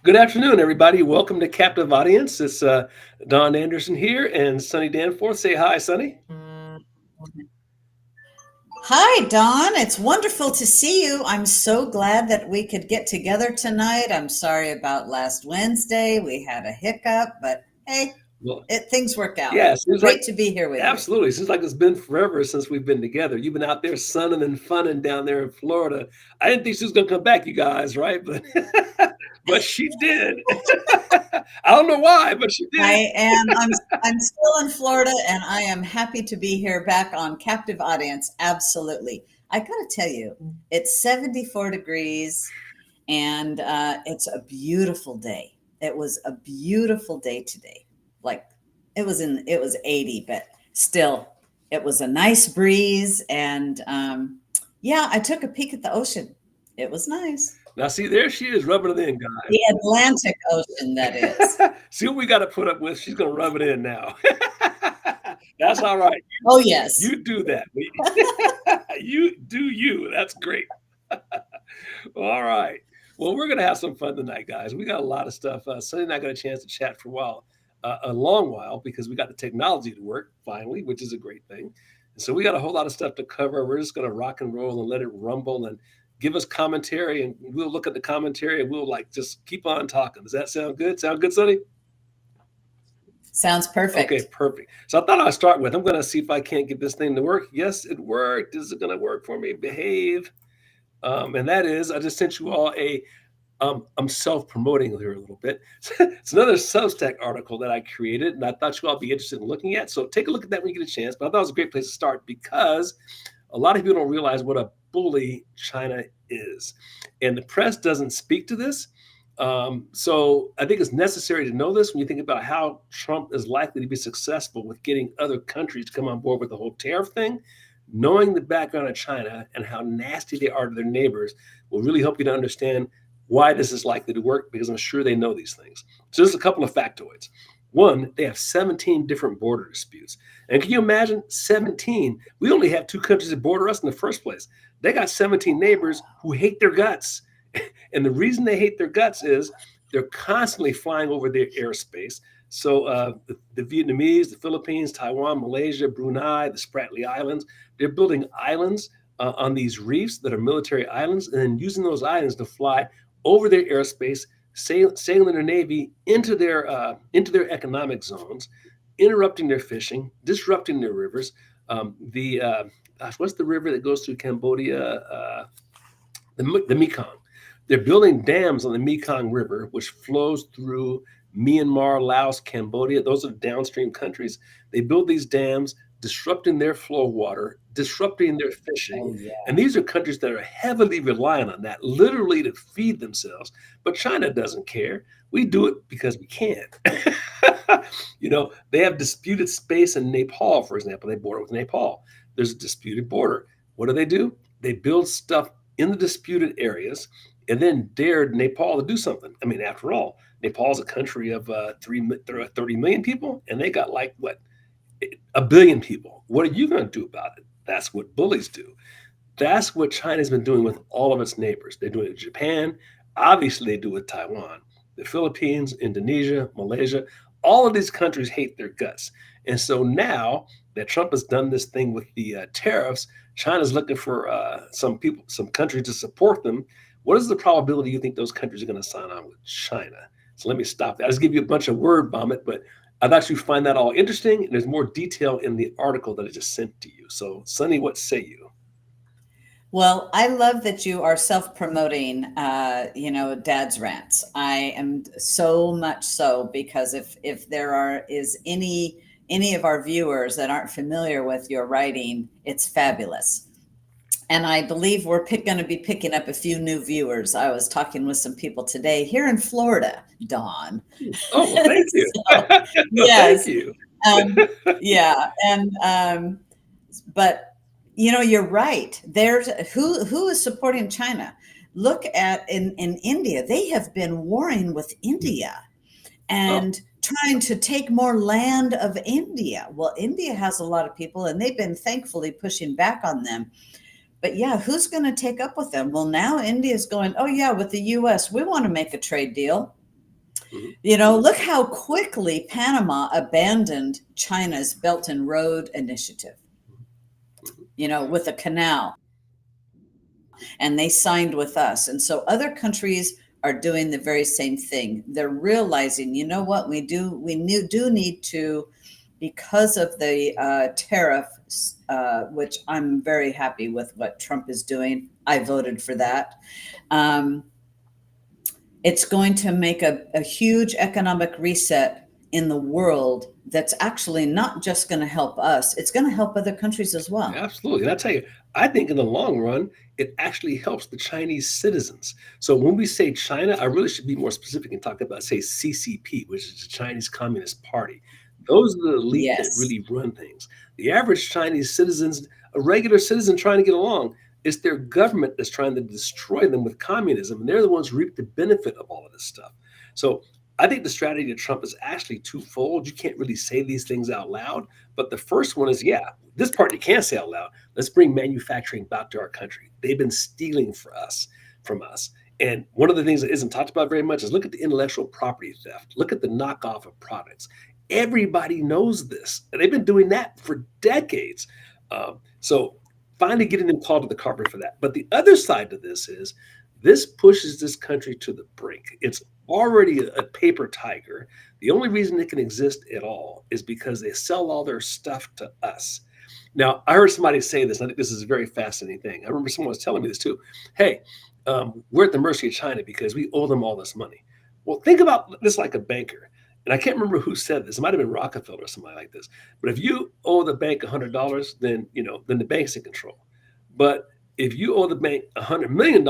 Good afternoon, everybody. Welcome to Captive Audience. It's Don Anderson here and Sunny Danforth. Say hi, Sunny. Hi, Don. It's wonderful to see you. I'm so glad that we could get together tonight. I'm sorry about last Wednesday. We had a hiccup, but hey, Well, things worked out. yeah, seems like Great to be here with you. absolutely. Seems like it's been forever since we've been together. You've been out there sunning and funning down there in Florida. I didn't think she was going to come back, you guys, right? But but she did. I don't know why, but she did. I am. I'm still in Florida, and I am happy to be here back on Captive Audience. Absolutely. I got to tell you, it's 74 degrees, and it's a beautiful day. It was a beautiful day today. Like it was 80, but still, it was a nice breeze, and yeah, I took a peek at the ocean. It was nice. Now, see, there she is rubbing it in, guys. The Atlantic Ocean, that is. See what we got to put up with. She's going to rub it in now. That's all right. Oh, yes. You do that. You do you. That's great. All right. Well, we're going to have some fun tonight, guys. We got a lot of stuff. Sunny and I got a chance to chat for a long while, because we got the technology to work finally, which is a great thing. And so we got a whole lot of stuff to cover. We're just going to rock and roll and let it rumble and give us commentary, and we'll look at the commentary and we'll just keep on talking. Does that sound good? Sound good, Sonny? Sounds perfect. Okay, perfect. So I thought I'd start with, I'm going to see if I can't get this thing to work. Yes, it worked. Is it going to work for me? Behave. And that is, I just sent you all I'm self-promoting here a little bit. It's another Substack article that I created, and I thought you all be interested in looking at. So take a look at that when you get a chance. But I thought it was a great place to start, because a lot of people don't realize what a bully China is. And the press doesn't speak to this. So I think it's necessary to know this when you think about how Trump is likely to be successful with getting other countries to come on board with the whole tariff thing. Knowing the background of China and how nasty they are to their neighbors will really help you to understand why this is likely to work, because I'm sure they know these things. So there's a couple of factoids. One, they have 17 different border disputes. And can you imagine 17? We only have two countries that border us in the first place. They got 17 neighbors who hate their guts. And the reason they hate their guts is they're constantly flying over their airspace. So the Vietnamese, the Philippines, Taiwan, Malaysia, Brunei, the Spratly Islands, they're building islands on these reefs that are military islands, and then using those islands to fly over their airspace, sailing their navy into their economic zones, interrupting their fishing, disrupting their rivers. What's the river that goes through Cambodia? The Mekong. They're building dams on the Mekong River, which flows through Myanmar, Laos, Cambodia. Those are downstream countries. They build these dams, disrupting their flow of water, disrupting their fishing. Oh, yeah. And these are countries that are heavily reliant on that, literally to feed themselves. But China doesn't care. We do it because we can. They have disputed space in Nepal, for example. They border with Nepal. There's a disputed border. What do? They build stuff in the disputed areas and then dared Nepal to do something. I mean, after all, Nepal is a country of 30 million people, and they got like, what, 1 billion people. What are you going to do about it? That's what bullies do. That's what China's been doing with all of its neighbors. They're doing it with Japan. Obviously, they do it with Taiwan, the Philippines, Indonesia, Malaysia. All of these countries hate their guts. And so now that Trump has done this thing with the tariffs, China's looking for some countries to support them. What is the probability you think those countries are going to sign on with China? So let me stop that. I just give you a bunch of word vomit, but I thought you'd find that all interesting, and there's more detail in the article that I just sent to you. So, Sunny, what say you? Well, I love that you are self-promoting, Dad's rants. I am so much so, because if there is any of our viewers that aren't familiar with your writing, it's fabulous. And I believe we're going to be picking up a few new viewers. I was talking with some people today here in Florida, Don. Oh, well, thank you. So, yes. Thank you. Yeah. And, but you're right. There's who is supporting China. Look at in India, they have been warring with India and trying to take more land of India. Well, India has a lot of people, and they've been thankfully pushing back on them. But yeah, who's going to take up with them? Well, now India's going, oh yeah, with the U.S., we want to make a trade deal. Mhm. Look how quickly Panama abandoned China's Belt and Road Initiative, Mhm. with a canal, and they signed with us. And so other countries are doing the very same thing. They're realizing, you know what, do need to, because of the tariffs, which I'm very happy with what Trump is doing. I voted for that. Um, it's going to make a huge economic reset in the world that's actually not just going to help us, it's going to help other countries as well. Absolutely. And I tell you, I think in the long run, it actually helps the Chinese citizens. So when we say China, I really should be more specific and talk about, say, CCP, which is the Chinese Communist Party. Those are the elite that Yes. really run things. The average Chinese citizens, a regular citizen trying to get along, it's their government that's trying to destroy them with communism. And they're the ones who reap the benefit of all of this stuff. So I think the strategy of Trump is actually twofold. You can't really say these things out loud. But the first one is, yeah, this part you can't say out loud. Let's bring manufacturing back to our country. They've been stealing from us. And one of the things that isn't talked about very much is look at the intellectual property theft. Look at the knockoff of products. Everybody knows this. And they've been doing that for decades. So finally getting them called to the carpet for that. But the other side to this is this pushes this country to the brink. It's already a paper tiger. The only reason it can exist at all is because they sell all their stuff to us. Now, I heard somebody say this, and I think this is a very fascinating thing. I remember someone was telling me this too. Hey, we're at the mercy of China because we owe them all this money. Well, think about this like a banker. And I can't remember who said this. It might have been Rockefeller or somebody like this. But if you owe the bank $100, then the bank's in control. But if you owe the bank $100 million,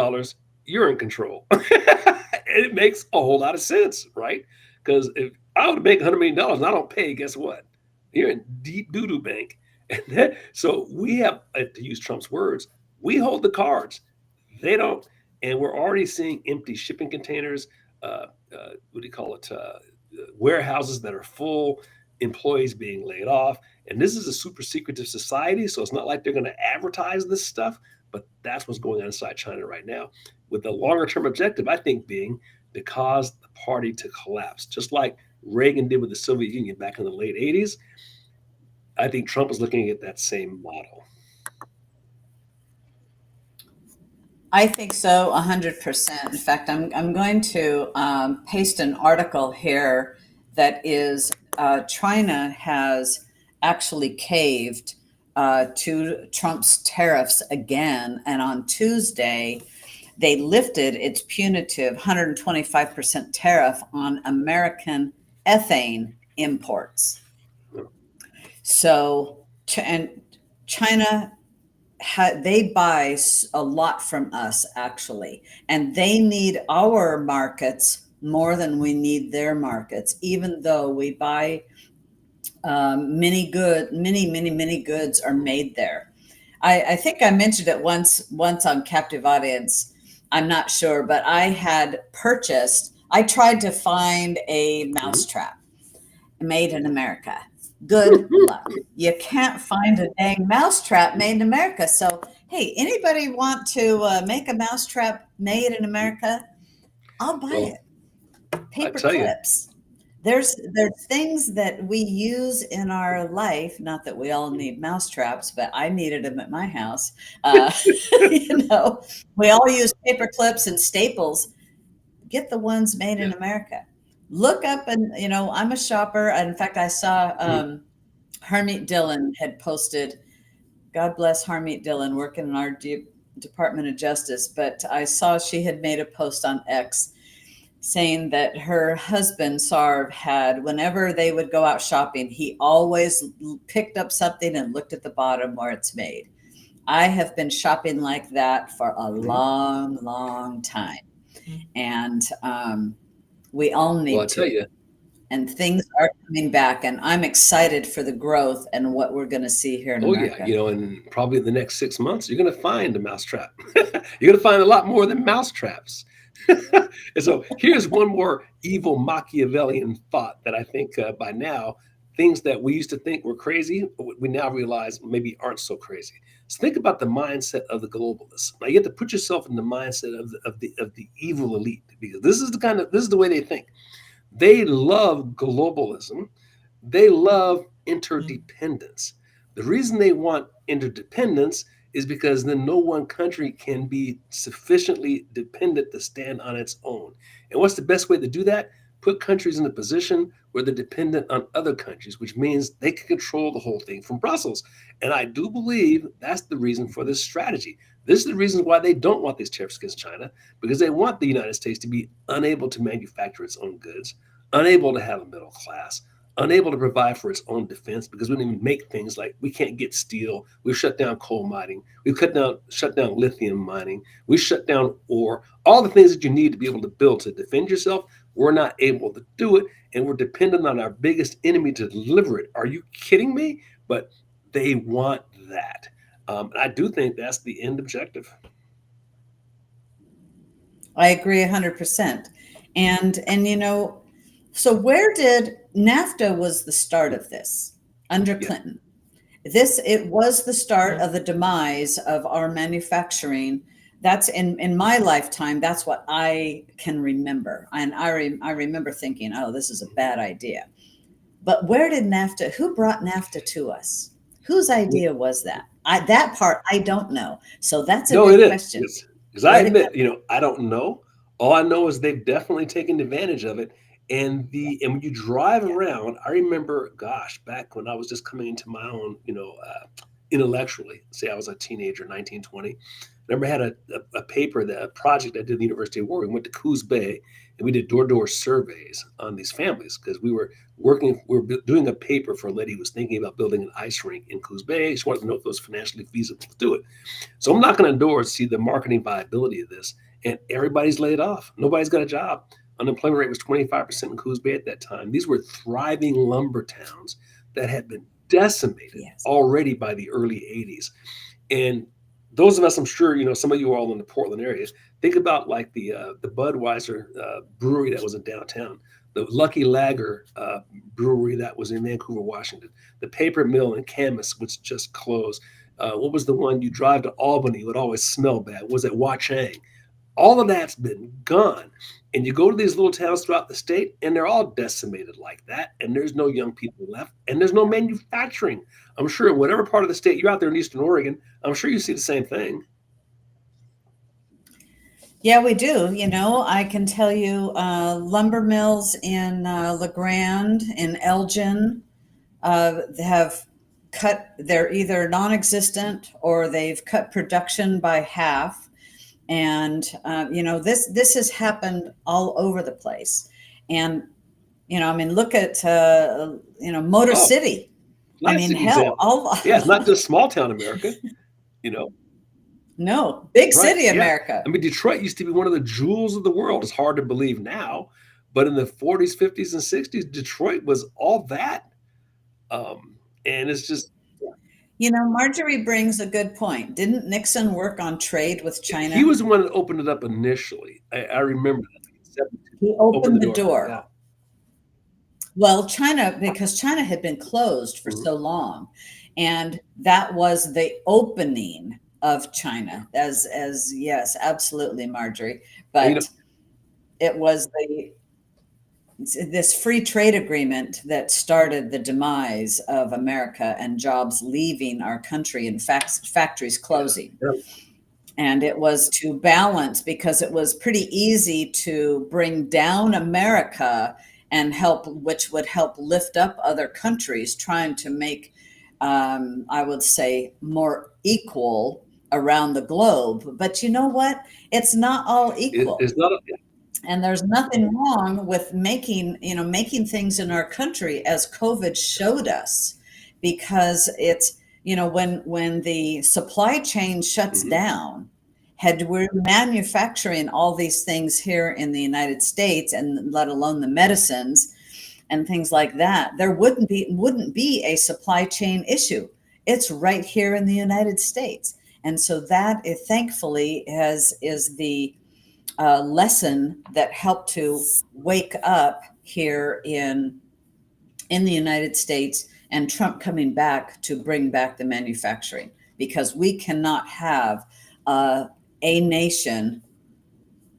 you're in control. It makes a whole lot of sense, right? Because if I owe the bank $100 million and I don't pay, guess what? You're in deep doo doo bank. So we have, to use Trump's words, we hold the cards. They don't. And we're already seeing empty shipping containers. What do you call it? Warehouses that are full, employees being laid off. And this is a super secretive society. So it's not like they're going to advertise this stuff, but that's what's going on inside China right now. With the longer term objective, I think, being to cause the party to collapse, just like Reagan did with the Soviet Union back in the late 80s. I think Trump is looking at that same model. I think so, 100%. In fact, I'm going to paste an article here that is China has actually caved to Trump's tariffs again. And on Tuesday, they lifted its punitive 125% tariff on American ethane imports. So, and China they buy a lot from us actually, and they need our markets more than we need their markets, even though we buy many goods are made there. I think I mentioned it once on Captive Audience. I'm not sure, but I tried to find a Mhm. mousetrap made in America. Good luck. You can't find a dang mousetrap made in America. So, hey, anybody want to make a mousetrap made in America? I'll buy Well, it. I Paper tell you, clips. There's things that we use in our life. Not that we all need mousetraps, but I needed them at my house. Uh, we all use paper clips and staples. Get the ones made yeah. in America. Look up, and I'm a shopper. In fact, I saw Mhm. Harmeet Dillon had posted. God bless Harmeet Dillon, working in our Department of Justice. But I saw she had made a post on X saying that her husband Sarv had, whenever they would go out shopping, he always picked up something and looked at the bottom where it's made. I have been shopping like that for a Mhm. long, long time, and we all Well, I need tell to. you, And things are coming back, and I'm excited for the growth and what we're going to see here in oh yeah, America. and probably in the next 6 months, you're going to find a mousetrap. You're going to find a lot more than mousetraps. And so here's one more evil Machiavellian thought that I think by now, things that we used to think were crazy, we now realize maybe aren't so crazy. So think about the mindset of the globalists. Now you have to put yourself in the mindset of the evil elite, because this is the way they think. They love globalism. They love Mm. interdependence. The reason they want interdependence is because then no one country can be sufficiently dependent to stand on its own. And what's the best way to do that? Put countries in a position where they're dependent on other countries, which means they can control the whole thing from Brussels. And I do believe that's the reason for this strategy. This is the reason why they don't want these tariffs against China, because they want the United States to be unable to manufacture its own goods, unable to have a middle class, unable to provide for its own defense because we don't even make things like we can't get steel. We've shut down coal mining. We've shut down lithium mining. We shut down ore. All the things that you need to be able to build to defend yourself, we're not able to do it, and we're dependent on our biggest enemy to deliver it. Are you kidding me? But they want that. And I do think that's the end objective. I agree 100%. And so where did NAFTA was the start of this under Yeah. Clinton? It was the start of the demise of our manufacturing. That's in my lifetime. That's what I can remember, and I remember thinking, "Oh, this is a bad idea." But where did NAFTA? Who brought NAFTA to us? Whose idea was that? That part I don't know. So that's a No, it good is. question. Because I Where did admit, I don't know. All I know is they've definitely taken advantage of it. And when you drive yeah. around, I remember, gosh, back when I was just coming into my own, intellectually. Say I was a teenager, 1920. I remember I had a paper, a project I did at the University of Oregon. We went to Coos Bay and we did door-to-door surveys on these families because we were doing a paper for a lady who was thinking about building an ice rink in Coos Bay. She wanted to know if it was financially feasible to do it. So I'm knocking on doors to see the marketing viability of this, and everybody's laid off. Nobody's got a job. Unemployment rate was 25% in Coos Bay at that time. These were thriving lumber towns that had been decimated Yes. already by the early 80s. And those of us, I'm sure, some of you all in the Portland area, think about like the Budweiser brewery that was in downtown, the Lucky Lager brewery that was in Vancouver, Washington, the paper mill in Camas, which just closed. What was the one you drive to Albany? It would always smell bad. Was it Wachang? All of that's been gone. And you go to these little towns throughout the state, and they're all decimated like that. And there's no young people left, and there's no manufacturing. I'm sure in whatever part of the state you're out there in Eastern Oregon, I'm sure you see the same thing. Yeah, we do. I can tell you lumber mills in LeGrand, in Elgin, have they're either non-existent or they've cut production by half. And, this has happened all over the place. And, I mean, look at, Motor Oh, City. I mean, classic hell, example. Yeah, it's not just small town America, you know. no, big Right, city yeah. America. I mean, Detroit used to be one of the jewels of the world. It's hard to believe now, but in the 40s, 50s, and 60s, Detroit was all that. And it's just Marjorie brings a good point. Didn't Nixon work on trade with he China? was the one that opened it up initially. I remember that. Like in 72, He opened the opened the door. door. Yeah. Well, because China had been closed for Mhm. so long, and that was the opening of China. As yes, absolutely, Marjorie. And, you know, But it was this free trade agreement that started the demise of America and jobs leaving our country and factories closing. yeah. And it was to balance because it was pretty easy to bring down America and which would help lift up other countries trying to make, I would say, more equal around the globe. But you know what? It's not all equal. It's not. And there's nothing wrong with making things in our country, as COVID showed us, because it's, when the supply chain shuts Mhm. down, had we're manufacturing all these things here in the United States, and let alone the medicines and things like that, there wouldn't be a supply chain issue. It's right here in the United States. And so that, thankfully, is the lesson that helped to wake up here in the United States, and Trump coming back to bring back the manufacturing, because we cannot have uh, a nation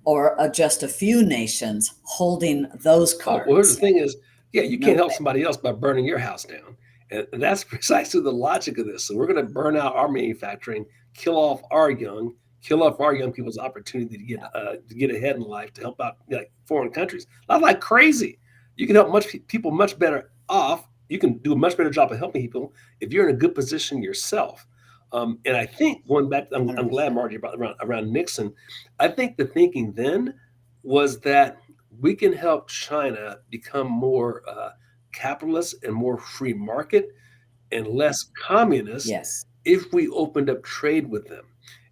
or just a few nations holding those Oh, well, here's the cards. thing is, yeah, you No can't help way. somebody else by burning your house down. And that's precisely the logic of this. So we're going to burn out our manufacturing, kill off our young, kill off our young people's opportunity Yeah. to get ahead in life, to help out like foreign countries. Not like crazy. You can help people much better off. You can do a much better job of helping people if you're in a good position yourself. And I think going back, I'm glad 100%. Margie brought around Nixon. I think the thinking then was that we can help China become more capitalist and more free market and less communist Yes. if we opened up trade with them.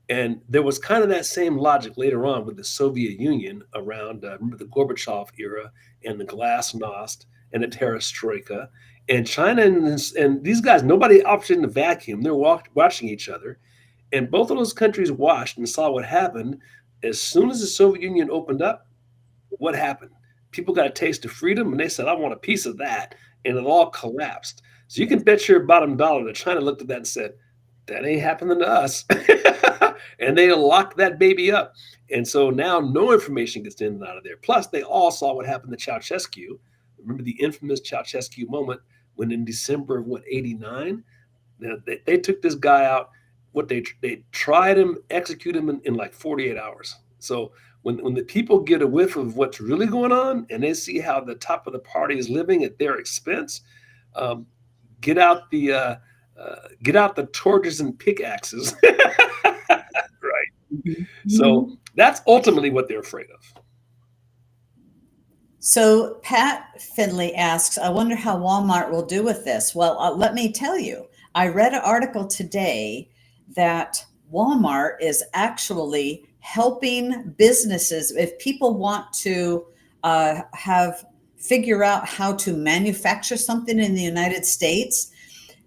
And there was kind of that same logic later on with the Soviet Union around, remember the Gorbachev era and the glasnost and the perestroika. And China and these guys, nobody operated in a vacuum. They're watching each other. And both of those countries watched and saw what happened. As soon as the Soviet Union opened up, what happened? People got a taste of freedom and they said, I want a piece of that. And it all collapsed. So you can bet your bottom dollar that China looked at that and said, that ain't happening to us. And they locked that baby up. And so now no information gets in and out of there. Plus, they all saw what happened to Ceausescu. Remember the infamous Ceausescu moment when in December of what, 89? They took this guy out. What they tried him, execute him in like 48 hours. So when the people get a whiff of what's really going on and they see how the top of the party is living at their expense, um, get out the get out the torches and pickaxes. Right. So that's ultimately what they're afraid of. So Pat Finley asks, I wonder how Walmart will do with this. Well, let me tell you, I read an article today that Walmart is actually helping businesses. If people want to have figure out how to manufacture something in the United States,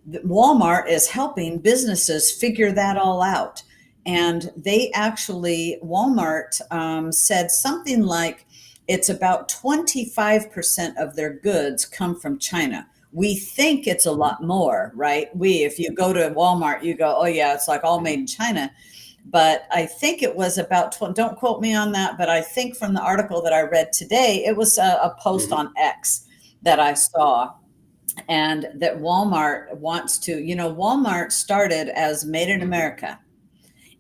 Walmart is helping businesses figure that all out. And they actually, Walmart said something like it's about 25% of their goods come from China. We think it's a lot more, right? If you go to Walmart, you go, oh, yeah, it's like all made in China. But I think it was about, don't quote me on that, but I think from the article that I read today, it was a post Mhm. on X that I saw, and that Walmart wants to, Walmart started as Made in Mhm. America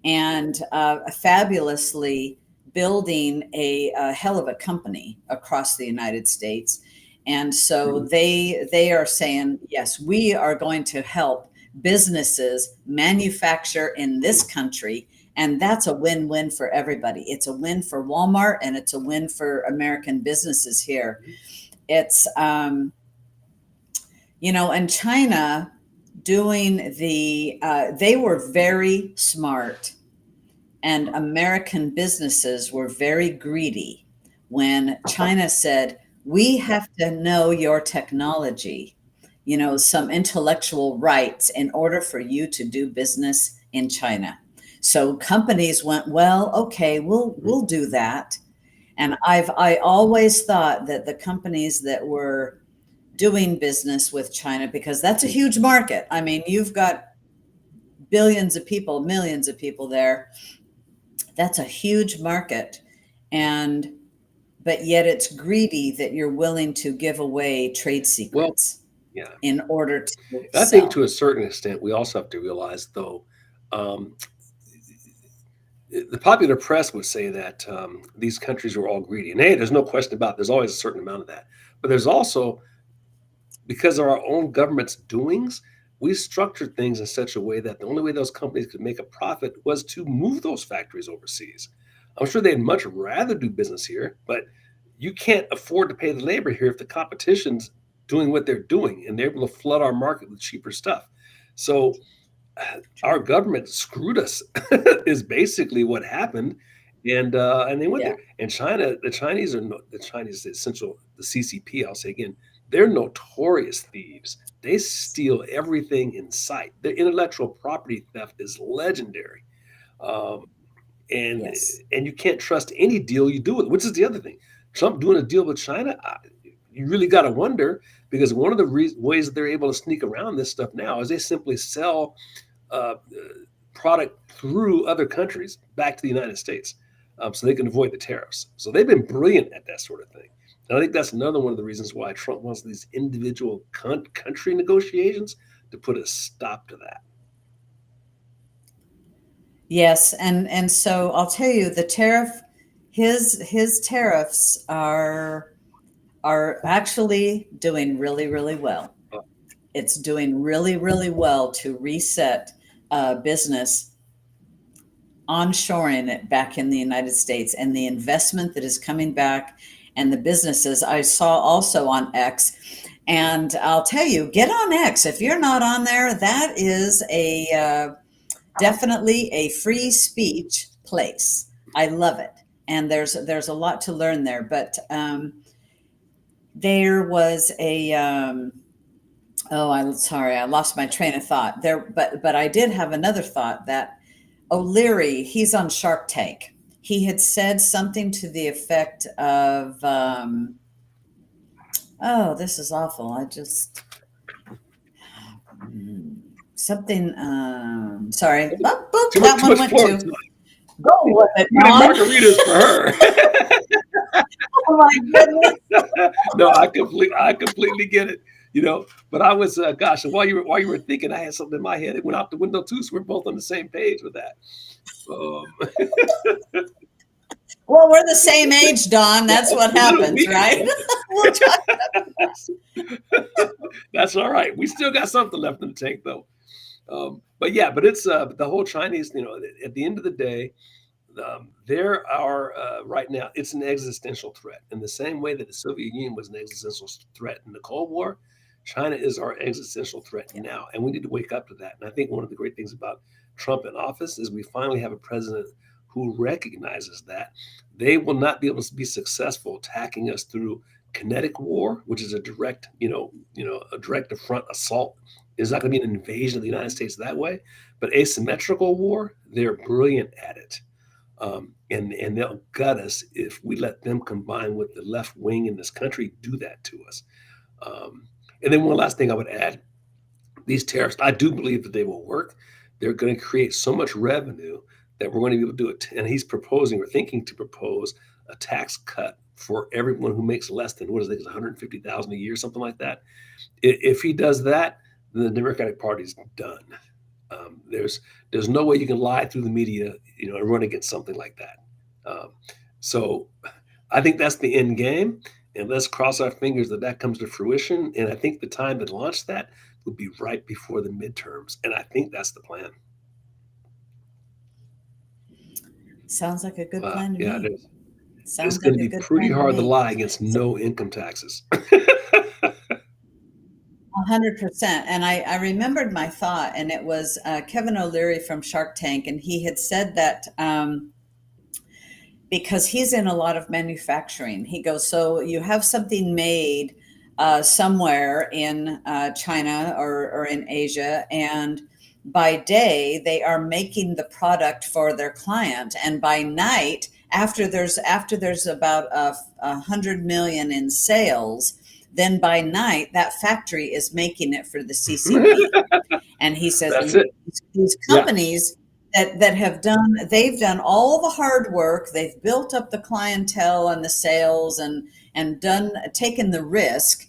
and fabulously building a hell of a company across the United States. And so they are saying, yes, we are going to help businesses manufacture in this country. And that's a win-win for everybody. It's a win for Walmart and it's a win for American businesses here. It's, and China doing they were very smart, and American businesses were very greedy when China said, we have to know your technology, some intellectual rights in order for you to do business in China. So companies went, well, okay, we'll do that. And I always thought that the companies that were doing business with China, because that's a huge market. I mean, you've got billions of people, millions of people there. That's a huge market. And but yet it's greedy that you're willing to give away trade Well, secrets yeah. in order to I think sell. to a certain extent, we also have to realize, though, um, the popular press would say that these countries are all greedy. And hey, there's no question about it. There's always a certain amount of that. But there's also, because of our own government's doings, we structured things in such a way that the only way those companies could make a profit was to move those factories overseas. I'm sure they'd much rather do business here, but you can't afford to pay the labor here if the competition's doing what they're doing and they're able to flood our market with cheaper stuff. So our government screwed us is basically what happened, and they went Yeah. there. And China, the Chinese essential the CCP. I'll say again, they're notorious thieves. They steal everything in sight. Their intellectual property theft is legendary. Um, and Yes. and you can't trust any deal you do with, which is the other thing. Trump doing a deal with China, you really got to wonder, because one of the ways that they're able to sneak around this stuff now is they simply sell uh, product through other countries back to the United States. so they can avoid the tariffs. So they've been brilliant at that sort of thing. And I think that's another one of the reasons why Trump wants these individual country negotiations to put a stop to that. Yes, and so I'll tell you, the tariff, his tariffs are actually doing really, really well. It's doing really, really well to reset business, onshoring it back in the United States, and the investment that is coming back, and the businesses I saw also on X. And I'll tell you, get on X if you're not on there. That is a definitely a free speech place. I love it, and there's a lot to learn there. But there was a oh, I'm sorry, I lost my train of thought there. But I did have another thought that O'Leary, he's on Shark Tank. He had said something to the effect of, "Oh, this is awful. I just something." Sorry, boop, boop, Too that much, too one much went Florida to tonight. go with it, Too many Don. margaritas for her. Oh my goodness. No, I completely get it. But I was, gosh, and while you were thinking, I had something in my head. It went out the window too, so we're both on the same page with that. Um, Well, we're the same age, Don. yeah, That's what a little happens, weird, right? yeah. We'll talk. that's, that's all right. We still got something left in the tank, though. But yeah, but it's the whole Chinese. At the end of the day, there are right now. It's an existential threat in the same way that the Soviet Union was an existential threat in the Cold War. China is our existential threat Yeah. now, and we need to wake up to that. And I think one of the great things about Trump in office is we finally have a president who recognizes that they will not be able to be successful attacking us through kinetic war, which is a direct, a direct to front assault. It's not going to be an invasion of the United States that way, but asymmetrical war, they're brilliant at it. And they'll gut us if we let them combine with the left wing in this country do that to us. Um, and then one last thing I would add: these tariffs, I do believe that they will work. They're going to create so much revenue that we're going to be able to do it. And he's proposing or thinking to propose a tax cut for everyone who makes less than what is it, 150,000 a year, something like that. If he does that, then the Democratic Party's done. There's no way you can lie through the media, and run against something like that. So I think that's the end game, and let's cross our fingers that that comes to fruition. And I think the time to launch that would be right before the midterms, and I think that's the plan. Sounds like a good plan to Yeah, me. it is. It's Sounds going like to a be good pretty plan to hard to me. lie against So, no income taxes. 100%. And I remembered my thought, and it was Kevin O'Leary from Shark Tank, and he had said that because he's in a lot of manufacturing, he goes, so you have something made somewhere in China or in Asia, and by day they are making the product for their client, and by night, after there's about 100 million in sales, then by night that factory is making it for the CCP. And he says, That's and it. these Yeah. companies that they've done all the hard work, they've built up the clientele and the sales, and taken the risk.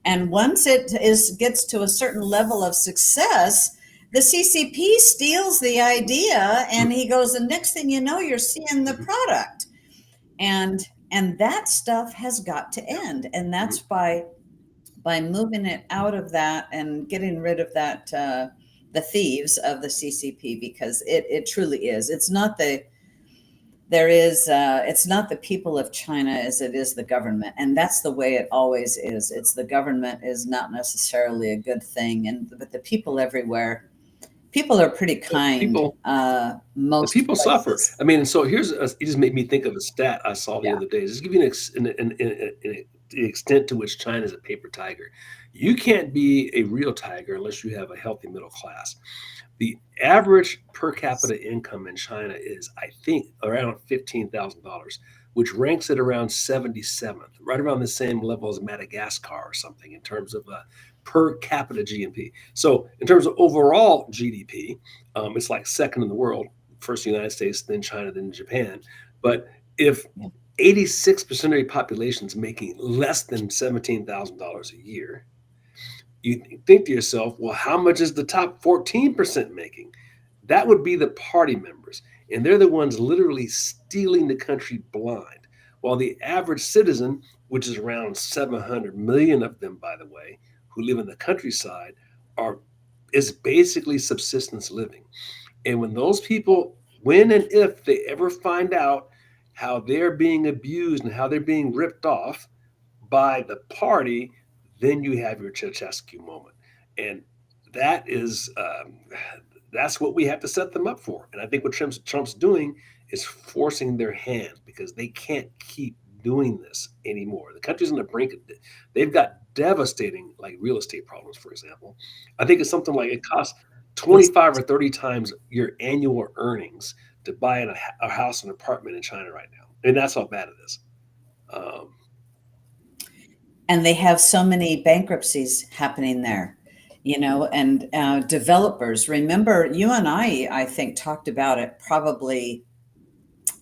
And once it gets to a certain level of success, the CCP steals the idea, and he goes, the next thing you know, you're seeing the Mhm. product. And that stuff has got to end. And Mhm. that's by moving it out of that and getting rid of that, the thieves of the CCP, because it truly is. It's not the people of China as it is the government, and that's the way it always is. It's the government is not necessarily a good thing, but the people everywhere, people are pretty The kind, people the most people suffer. places. I mean, and so it just made me think of a stat I saw the Yeah. other day. Just give you the extent to which China is a paper tiger. You can't be a real tiger unless you have a healthy middle class. The average per capita income in China is, I think, around $15,000, which ranks it around 77th, right around the same level as Madagascar or something in terms of per capita GNP. So, in terms of overall GDP, it's like second in the world, first the United States, then China, then Japan. But if Yeah. 86% of your population is making less than $17,000 a year, you think to yourself, well, how much is the top 14% making? That would be the party members. And they're the ones literally stealing the country blind. While the average citizen, which is around 700 million of them, by the way, who live in the countryside, are is basically subsistence living. And when those people, when and if they ever find out how they're being abused and how they're being ripped off by the party, then you have your Ceausescu moment. And that is that's what we have to set them up for. And I think what Trump's doing is forcing their hand because they can't keep doing this anymore. The country's on the brink of it. They've got devastating like real estate problems, for example. I think it's something like it costs Yes. 25 or 30 times your annual earnings to buy a house, an apartment in China right now. And that's how bad it is. Um, And they have so many bankruptcies happening there, and developers. Remember, you and I think, talked about it probably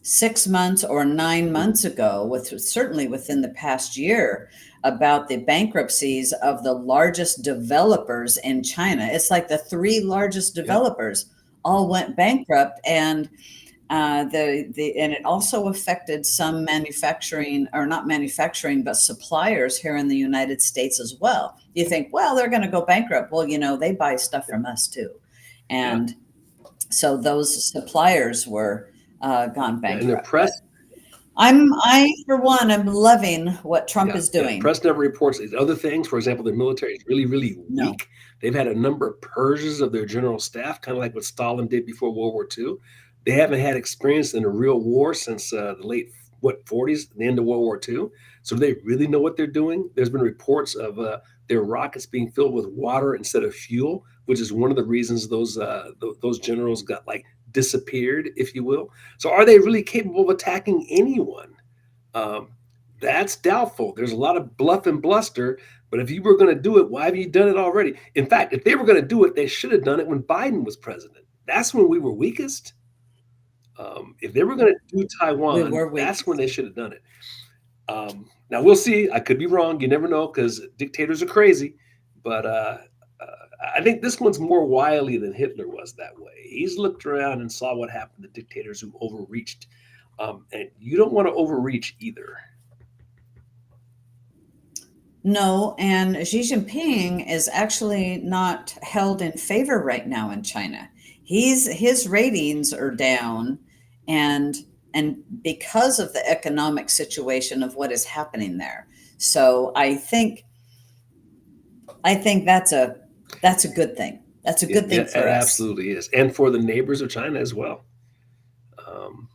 6 months or 9 months ago, with certainly within the past year, about the bankruptcies of the largest developers in China. It's like the three largest yep. developers all went bankrupt, and and it also affected some manufacturing, or not manufacturing, but suppliers here in the United States as well. You think, well, they're going to go bankrupt. Well, they buy stuff from us too, Yeah. and so those suppliers were gone Yeah. And the bankrupt. press, But I for one, am loving what Trump yeah, is yeah. doing. Press never reports these other things. For example, their military is really, really No. weak. They've had a number of purges of their general staff, kind of like what Stalin did before World War II. They haven't had experience in a real war since the late what 40s, the end of World War II. So do they really know what they're doing? There's been reports of their rockets being filled with water instead of fuel, which is one of the reasons those generals got like disappeared, if you will. So are they really capable of attacking anyone? Um, that's doubtful. There's a lot of bluff and bluster. But if you were going to do it, why have you done it already? In fact, if they were going to do it, they should have done it when Biden was president. That's when we were weakest. If they were going to do We Taiwan, were that's weak. when they should have done it. Now we'll see. I could be wrong. You never know because dictators are crazy. But I think this one's more wily than Hitler was that way. He's looked around and saw what happened to dictators who overreached. And you don't want to overreach either. No, and Xi Jinping is actually not held in favor right now in China. His ratings are down, and because of the economic situation of what is happening there. So I think that's a good thing. That's a good thing It for us. absolutely is, and for the neighbors of China as well. Um,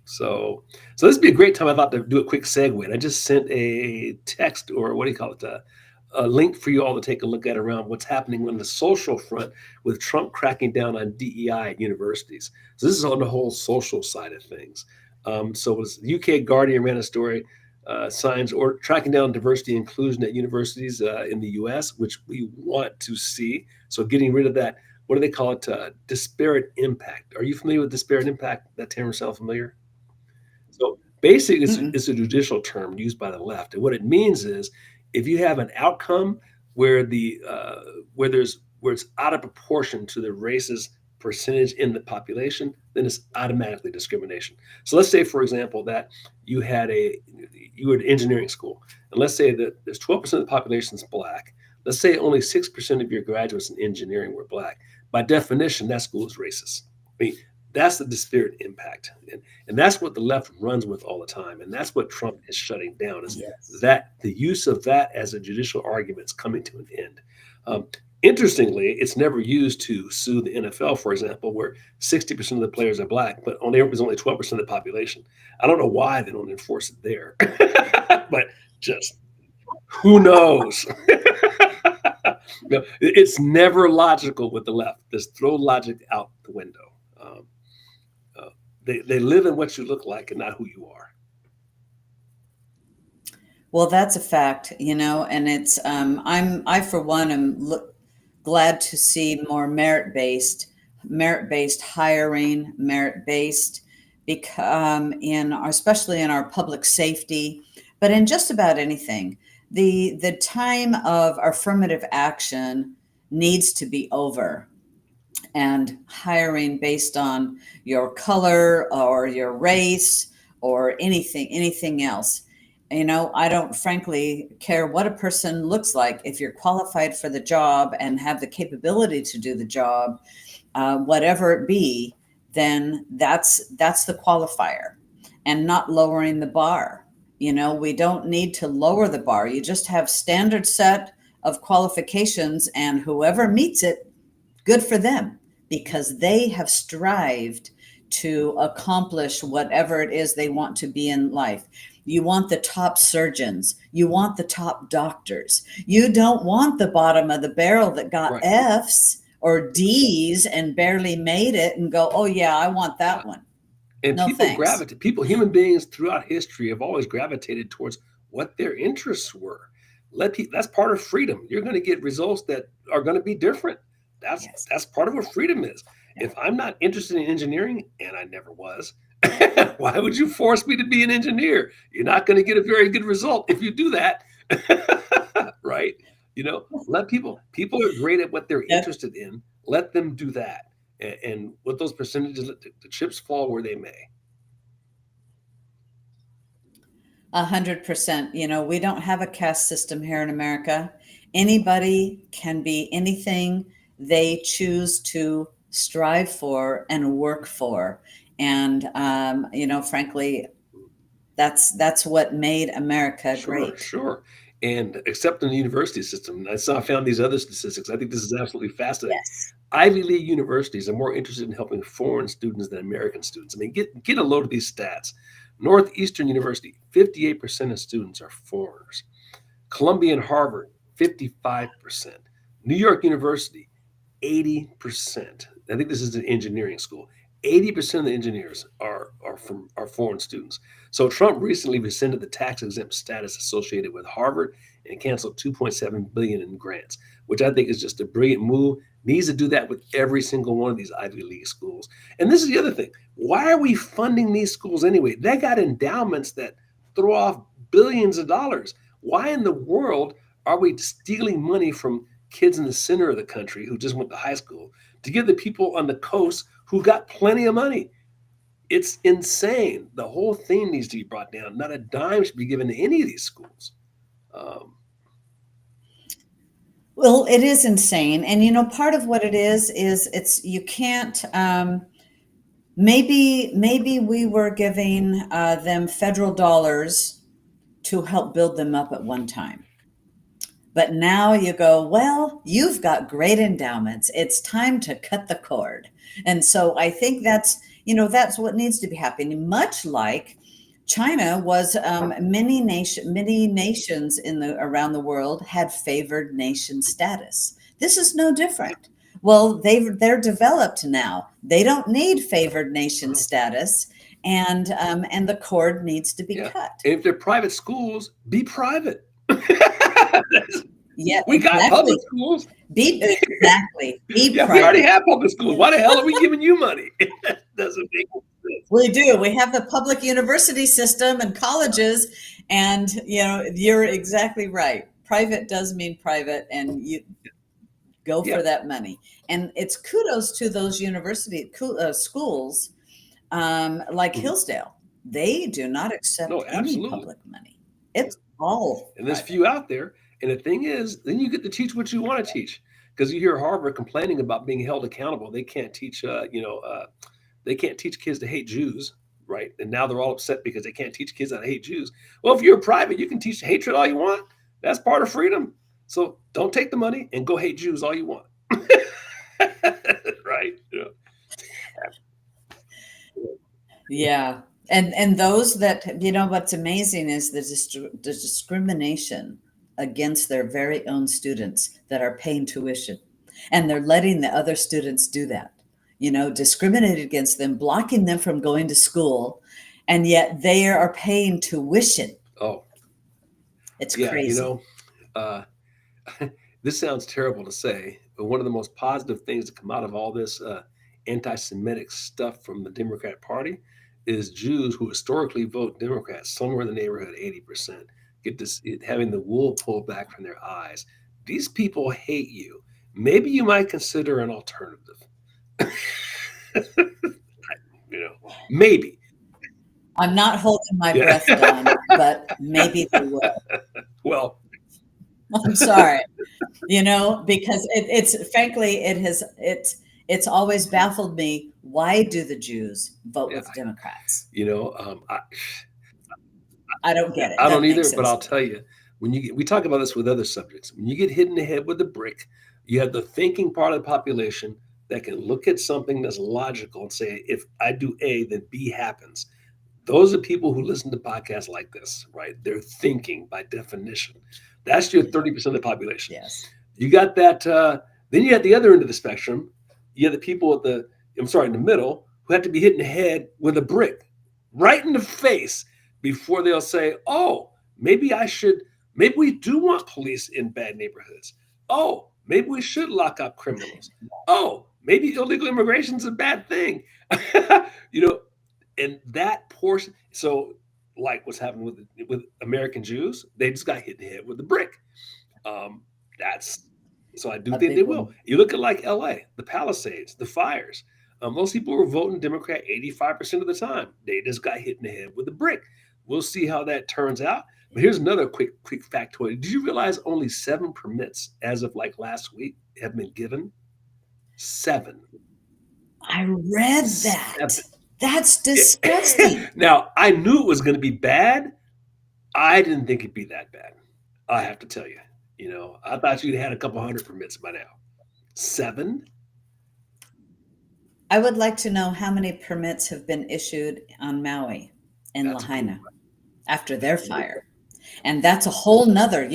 so, so this would be a great time. I thought to do a quick segue. And I just sent a text, or what do you call it, a link for you all to take a look at around what's happening on the social front with Trump cracking down on DEI at universities. So this is on the whole social side of things. So it was UK Guardian ran a story. Signs or tracking down diversity and inclusion at universities in the U.S., which we want to see. So getting rid of that, what do they call it? Disparate impact. Are you familiar with disparate impact? That term sound familiar? So basically, Mm-mm. it's a judicial term used by the left, and what it means is if you have an outcome where where it's out of proportion to the race's percentage in the population, then it's automatically discrimination. So let's say, for example, that you had a you were at engineering school, and let's say that there's 12% of the population is black. Let's say only 6% of your graduates in engineering were black. By definition, that school is racist. I mean, that's the disparate impact. And that's what the left runs with all the time. And that's what Trump is shutting down is Yes. that the use of that as a judicial argument is coming to an end. Um, Interestingly, it's never used to sue the NFL, for example, where 60% of the players are black, but only it was only 12% of the population. I don't know why they don't enforce it there, but just who knows? No, it's never logical with the left. Just throw logic out the window. Uh, they live in what you look like and not who you are. Well, that's a fact, and it's I for one am glad to see more merit based hiring, merit based. especially in our public safety, but in just about anything. The time of affirmative action needs to be over, and hiring based on your color or your race or anything else. I don't frankly care what a person looks like. If you're qualified for the job and have the capability to do the job, whatever it be, then that's the qualifier, and not lowering the bar. We don't need to lower the bar. You just have standard set of qualifications, and whoever meets it, good for them, because they have strived to accomplish whatever it is they want to be in life. You want the top surgeons, you want the top doctors. You don't want the bottom of the barrel that got Right. F's or D's and barely made it and go, oh yeah, I want Yeah. that one. And No thanks. human beings throughout history have always gravitated towards what their interests were. That's part of freedom. You're going to get results that are going to be different. That's Yes. that's part of what freedom is. Yeah. If I'm not interested in engineering, and I never was, why would you force me to be an engineer? You're not going to get a very good result if you do that. Right? Let people are great at what they're That interested in. Let them do that. And with those percentages, let the chips fall where they may. 100%. We don't have a caste system here in America. Anybody can be anything they choose to strive for and work for. And, frankly, that's what made America Sure, great. sure. And except in the university system, I found these other statistics. I think this is absolutely fascinating. Yes. Ivy League universities are more interested in helping foreign students than American students. I mean, get a load of these stats. Northeastern University, 58% of students are foreigners. Columbia and Harvard, 55%. New York University, 80%. I think this is an engineering school. 80% of the engineers are foreign students. So Trump recently rescinded the tax exempt status associated with Harvard and canceled 2.7 billion in grants, which I think is just a brilliant move. Needs to do that with every single one of these Ivy League schools. And this is the other thing. Why are we funding these schools anyway? They got endowments that throw off billions of dollars. Why in the world are we stealing money from kids in the center of the country who just went to high school to give the people on the coast who got plenty of money? It's insane. The whole thing needs to be brought down. Not a dime should be given to any of these schools. Um, Well, it is insane. And, part of what it is it's, you can't, maybe we were giving them federal dollars to help build them up at one time. But now you go, well, you've got great endowments. It's time to cut the cord. And so I think that's what needs to be happening. Much like China was, many nations around the world had favored nation status. This is no different. Well, they're developed now. They don't need favored nation status, and the cord needs to be yeah. cut. And if they're private schools, be private. Yeah, We got public exactly. schools. Be Yeah, we already private. have public schools. Why the hell are we giving you money? That doesn't make sense. We do. We have the public university system and colleges, and you're exactly right. Private does mean private, and you go Yeah. for that money. And it's kudos to those schools, like Mhm. Hillsdale. They do not No, accept any absolutely. public money. Yeah. It's all And there's private. few out there. And the thing is, then you get to teach what you want to teach. Because you hear Harvard complaining about being held accountable. They can't teach kids to hate Jews, right? And now they're all upset because they can't teach kids how to hate Jews. Well, if you're private, you can teach hatred all you want. That's part of freedom. So don't take the money and go hate Jews all you want. Right? Yeah. And those that, what's amazing is the discrimination against their very own students that are paying tuition. And they're letting the other students do that, discriminated against them, blocking them from going to school. And yet they are paying tuition. Oh, It's yeah. crazy. Uh, this sounds terrible to say, but one of the most positive things to come out of all this anti Semitic stuff from the Democrat Party is Jews who historically vote Democrats, somewhere in the neighborhood of 80%, get this having the wool pulled back from their eyes. These people hate you. Maybe you might consider an alternative. You know, maybe. I'm not holding my Yeah. breath, Don, but maybe they will. Well, I'm sorry, because it's frankly, it's always baffled me. Why do the Jews vote yeah, with Democrats? you know, um, I, I don't get it. I don't Doesn't make either, but sense I'll to me. tell you, we talk about this with other subjects. When you get hit in the head with a brick, you have the thinking part of the population that can look at something that's logical and say, if I do A, then B happens. Those are people who listen to podcasts like this, right? They're thinking by definition. That's your 30% of the population. Yes. You got that. Then you have the other end of the spectrum. You have the people at in the middle who have to be hit in the head with a brick, right in the face, before they'll say, "Oh, maybe I should. Maybe we do want police in bad neighborhoods. Oh, maybe we should lock up criminals. Oh, maybe illegal immigration is a bad thing." you know, and that portion. So, like what's happening with American Jews, they just got hit in the head with a brick. Um, that's so I do A think they big will. one. You look at like L.A., the Palisades, the fires. Most people were voting Democrat 85% of the time. They just got hit in the head with a brick. We'll see how that turns out. But here's another quick factoid. Did you realize only 7 permits as of like last week have been given? Seven. I read that. Seven. That's disgusting. Now I knew it was going to be bad. I didn't think it'd be that bad. I have to tell you. I thought you'd had a couple hundred permits by now. Seven? I would like to know how many permits have been issued on Maui and That's a good. Lahaina after their That's a good fire. And that's a whole nother,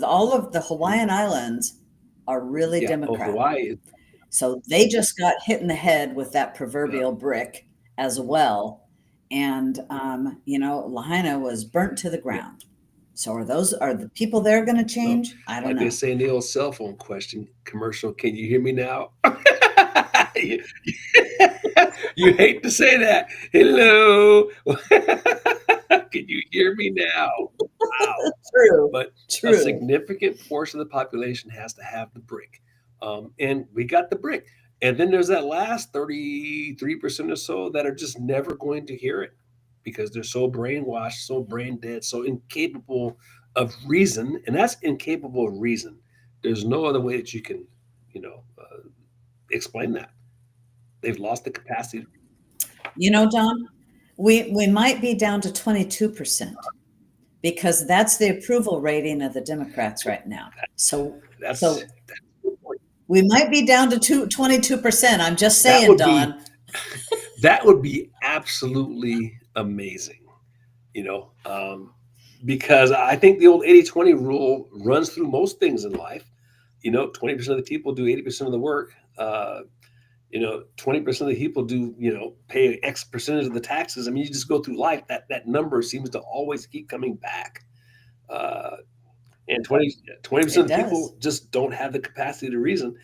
all of the Hawaiian Islands are really Yeah. Oh, Democratic. Hawaii is. So they just got hit in the head with that Yeah. proverbial brick as well. And, Lahaina was burnt to the Yeah. ground. So are the people there going to Well, change? I don't like they know. say in the old cell phone question commercial, can you hear me now? you, you hate to say that. Hello. Can you hear me now? Wow. True. But a True. significant portion of the population has to have the brick. And we got the brick. And then there's that last 33% or so that are just never going to hear it because they're so brainwashed, so brain dead, so incapable of reason. And that's incapable of reason. There's no other way that you can, explain that. They've lost the capacity. Don, we might be down to 22% because that's the approval rating of the Democrats right now. So That's we might be down to 22%. I'm just that saying, would be Don. that would be absolutely amazing, you know, because I think the old 80-20 rule runs through most things in life. 20% of the people do 80% of the work. 20% of the people do, pay X percentage of the taxes. I mean, you just go through life. That number seems to always keep coming back. Uh, and 20% It of the does. people just don't have the capacity to reason.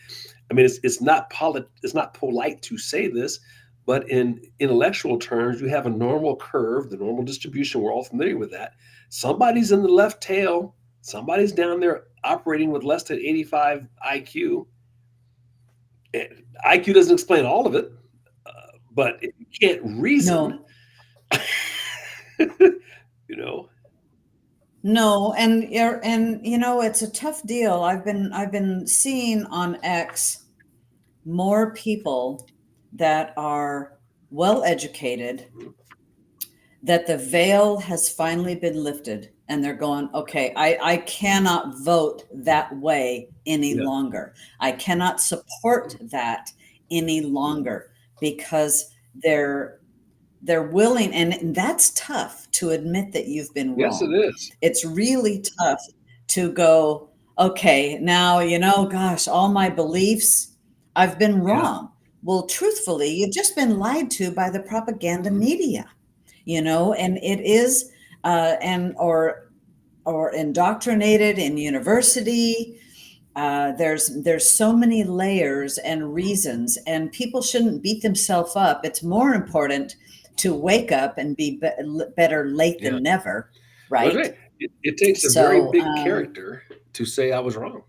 I mean, it's not polite to say this, but in intellectual terms, you have a normal curve, the normal distribution. We're all familiar with that. Somebody's in the left tail. Somebody's down there operating with less than 85 IQ. IQ doesn't explain all of it, but if you can't reason, No, you know, no, it's a tough deal. I've been seeing on X more people that are well educated, that the veil has finally been lifted and they're going, okay, I cannot vote that way any yeah, longer. I cannot support that any longer because they're willing, and that's tough to admit that you've been yes, it wrong. is. It's really tough to go, okay, now, gosh, all my beliefs, I've been Yeah. wrong. Well, truthfully, you've just been lied to by the propaganda media, and it is, and or indoctrinated in university. There's so many layers and reasons, and people shouldn't beat themselves up. It's more important to wake up and better late Yeah. than never, Well, that's right? right. It takes a very So big character to say I was wrong.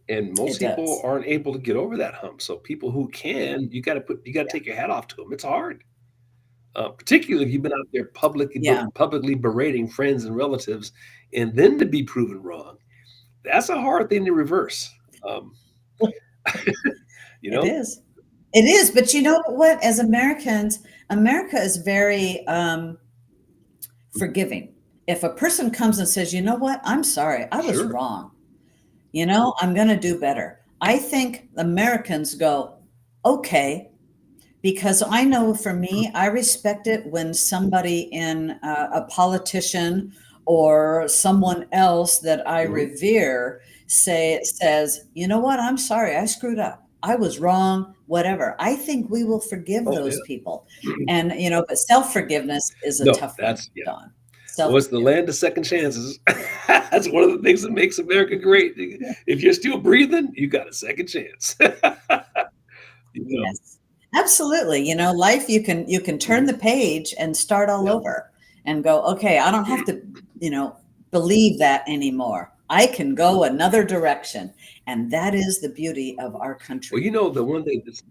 And most it people does. aren't able to get over that hump. So people who can, you got to take your hat off to them. It's hard, particularly if you've been out there Yeah. publicly berating friends and relatives, and then to be proven wrong. That's a hard thing to reverse. Um, you It know, is. It is. But you know what? As Americans, America is very forgiving. If a person comes and says, you know what, I'm sorry, I was sure. wrong. I'm going to do better. I think Americans go, okay, because I know for me, I respect it when somebody in a politician or someone else that I Hmm. revere says, you know what, I'm sorry, I screwed up. I was wrong, whatever. I think we will forgive Oh those yeah. people. And but self-forgiveness is a No, tough one, that's yeah. Don. Well, it's the Self-forgiveness. land of second chances. That's one of the things that makes America great. If you're still breathing, you got a second chance. you know. Yes, absolutely. Life, you can turn Mhm. the page and start all Yeah. over and go, okay, I don't have to, you know, believe that anymore. I can go another direction. And that is the beauty of our Well, country, the one thing that's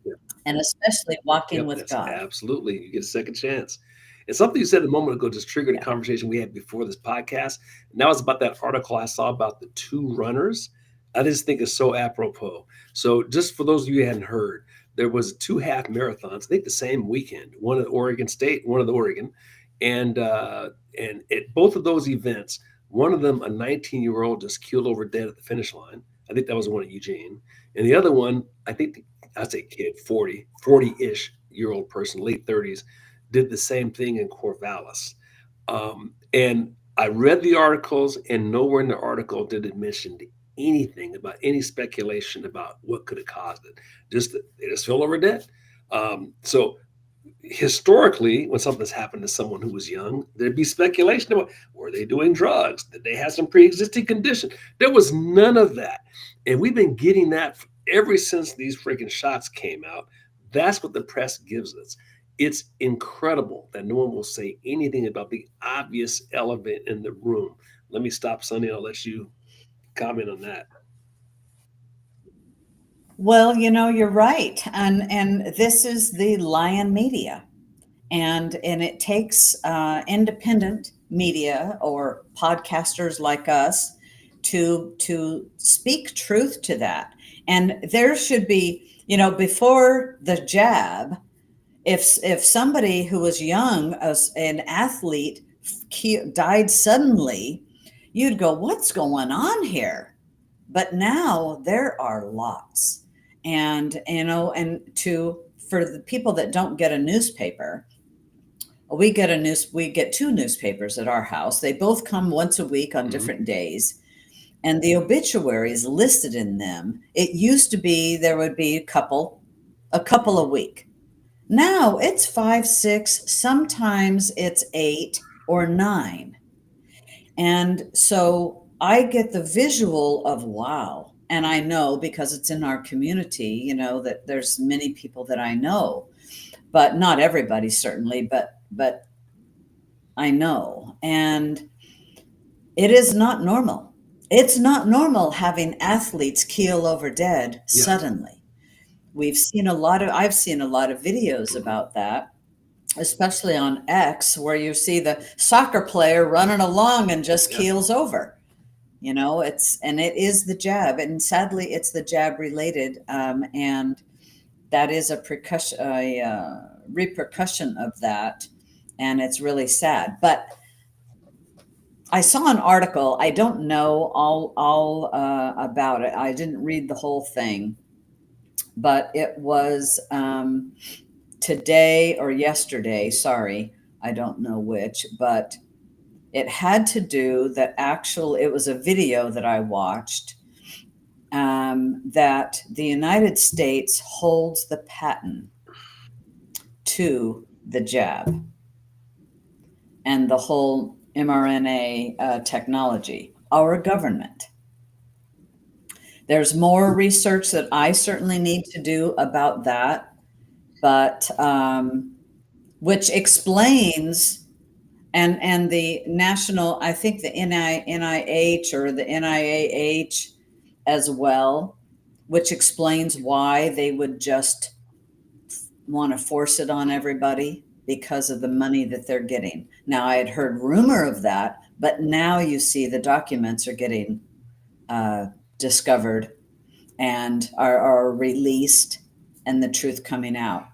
and especially walking yep, with that's God. absolutely. You get a second chance. And something you said a moment ago just triggered a Yeah. conversation we had before this podcast. And that was about that article I saw about the two runners. I just think it's so apropos. So, just for those of you who hadn't heard, there was two half marathons. I think the same weekend. One at Oregon State, one at the Oregon, and at both of those events, one of them a 19-year-old just keeled over dead at the finish line. I think that was the one at Eugene, and the other one, I think I'd say kid, 40-ish year old person, late 30s, did the same thing in Corvallis. And I read the articles, and nowhere in the article did it mention anything about any speculation about what could have caused it. Just that they just fell over dead. So historically, when something's happened to someone who was young, there'd be speculation about were they doing drugs? Did they have some pre-existing condition? There was none of that, and we've been getting that ever since these freaking shots came out. That's what the press gives us. It's incredible that no one will say anything about the obvious elephant in the room. Let me stop, Sonny. I'll let you comment on that. Well, you're right. And this is the lion media. And it takes independent media or podcasters like us to speak truth to that. And there should be, before the jab, if somebody who was young, as an athlete, died suddenly, you'd go, what's going on here? But now there are lots. And and to for the people that don't get a newspaper, we get two newspapers at our house. They both come once a week on Mhm. different days, and the obituaries listed in them, it used to be there would be a couple a week. Now it's 5, 6, sometimes it's 8 or 9. And so I get the visual of wow. And I know, because it's in our community, that there's many people that I know, but not everybody certainly, but I know. And it is not normal. It's not normal having athletes keel over dead Yeah. suddenly. I've seen a lot of videos Mhm. about that, especially on X, where you see the soccer player running along and just Yeah. keels over. It is the jab, and sadly, it's the jab related, and that is a repercussion of that, and it's really sad. But I saw an article. I don't know all about it. I didn't read the whole thing, but it was today or yesterday. Sorry, I don't know which, but it had to do that. It was a video that I watched, that the United States holds the patent to the jab and the whole mRNA technology. Our government. There's more research that I certainly need to do about that, but which explains, and the national, I think the NIH or the NIAH as well, which explains why they would just want to force it on everybody because of the money that they're getting. Now, I had heard rumor of that, but now you see the documents are getting uh, discovered and are released, and the truth coming out.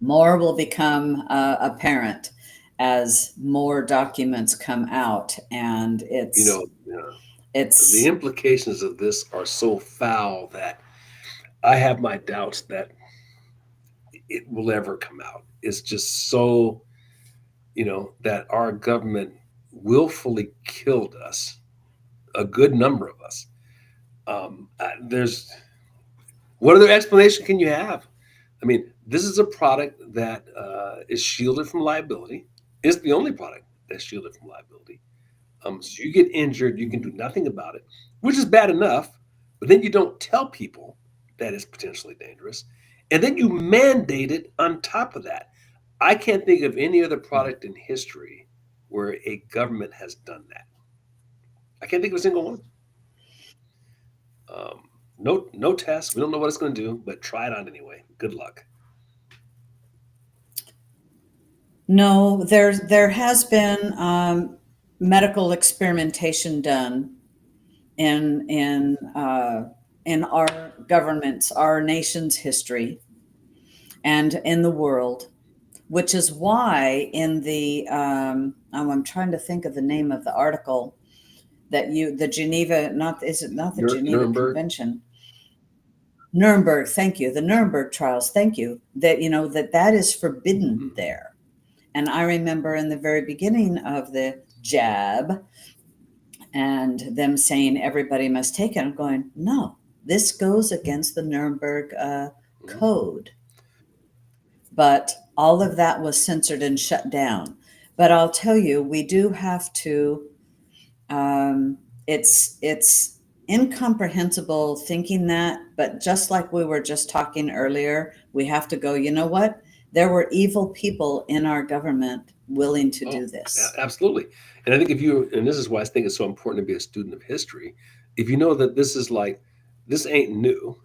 More will become apparent as more documents come out, and You know, the it's implications of this are so foul that I have my doubts that it will ever come out. It's just so, that our government willfully killed us, a good number of us. There's What other explanation can you have? I mean, this is a product that is shielded from liability. It's the only product that's shielded from liability. So you get injured, you can do nothing about it, which is bad enough. But then you don't tell people that it's potentially dangerous, and then you mandate it on top of that. I can't think of any other product in history where a government has done that. I can't think of a single one. Um, no test. We don't know what it's going to do, but try it on anyway. Good luck. no, there has been medical experimentation done in in our government's, our nation's history, and in the world, which is why in the I'm trying to think of the name of the article that you, the Geneva, not, is it not the Geneva Nuremberg. Convention? Nuremberg, thank you. The Nuremberg trials, thank you. That, that is forbidden Mm-hmm. there. And I remember in the very beginning of the jab and them saying everybody must take it. I'm going, no, this goes against the Nuremberg Mm-hmm. code. But all of that was censored and shut down. But I'll tell you, we do have to. It's incomprehensible thinking that, but just like we were just talking earlier, we have to go. You know what? There were evil people in our government willing to Oh, do this. absolutely. And I think and this is why I think it's so important to be a student of history. If you know that this ain't new.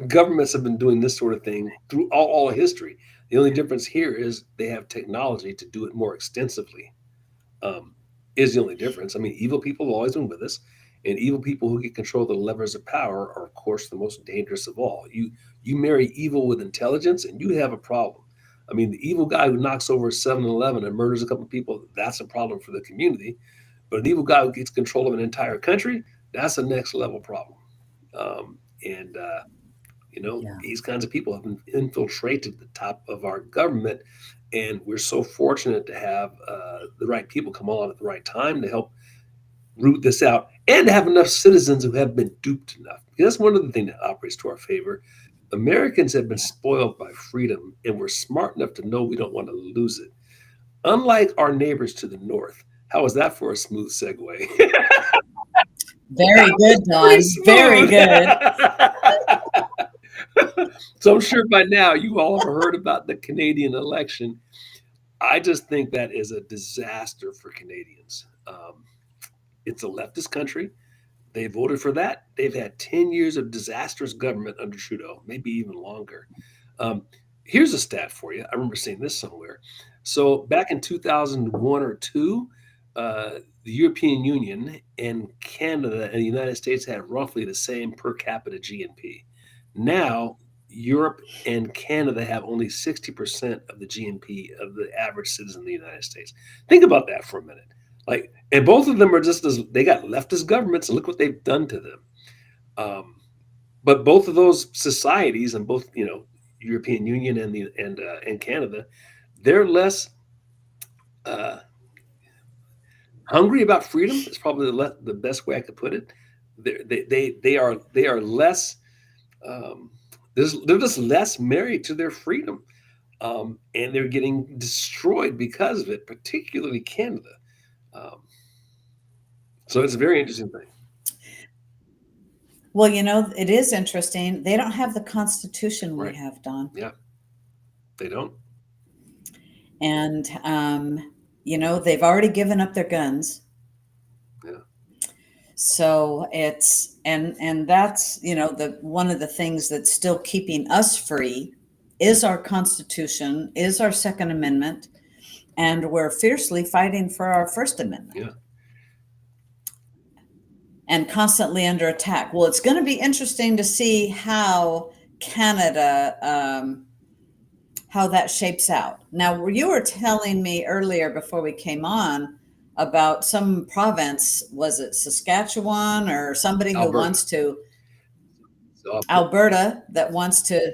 Governments have been doing this sort of thing through all of history. The only difference here is they have technology to do it more extensively. Um, is the only difference. I mean, evil people have always been with us, and evil people who get control of the levers of power are, of course, the most dangerous of all. You marry evil with intelligence, and you have a problem. I mean, the evil guy who knocks over 7-Eleven and murders a couple of people, that's a problem for the community. But an evil guy who gets control of an entire country, that's a next level problem. And Yeah. these kinds of people have infiltrated the top of our government, and we're so fortunate to have the right people come on at the right time to help root this out, and to have enough citizens who have been duped enough. Because that's one of the things that operates to our favor. Americans have been Yeah. spoiled by freedom, and we're smart enough to know we don't want to lose it. Unlike our neighbors to the north. How was that for a smooth segue? That Very was good, pretty Don. Very smooth. good. So I'm sure by now you all have heard about the Canadian election. I just think that is a disaster for Canadians. It's a leftist country. They voted for that. They've had 10 years of disastrous government under Trudeau, maybe even longer. Um, Here's a stat for you. I remember seeing this somewhere. So back in 2001 or two, the European Union and Canada and the United States had roughly the same per capita GNP. Now, Europe and Canada have only 60% of the GNP of the average citizen in the United States. Think about that for a minute. Like, and both of them are just as they got leftist governments, and look what they've done to them. Um, but both of those societies, and both European Union and Canada, they're less uh, hungry about freedom. Is probably the best way I could put it. They are less. Um, they're just less married to their freedom, and they're getting destroyed because of it, particularly Canada. Um, so it's a very interesting thing, Well, it is interesting. They don't have the Constitution we right? have, Don. Yeah, they don't. And, they've already given up their guns. Yeah. So it's, and that's, the one of the things that's still keeping us free is our Constitution, is our Second Amendment, and we're fiercely fighting for our First Amendment. Yeah. And constantly under attack. Well, it's going to be interesting to see how Canada, how that shapes out. Now, you were telling me earlier before we came on about some province, was it Saskatchewan or somebody who Alberta. wants to, So, Alberta, that wants to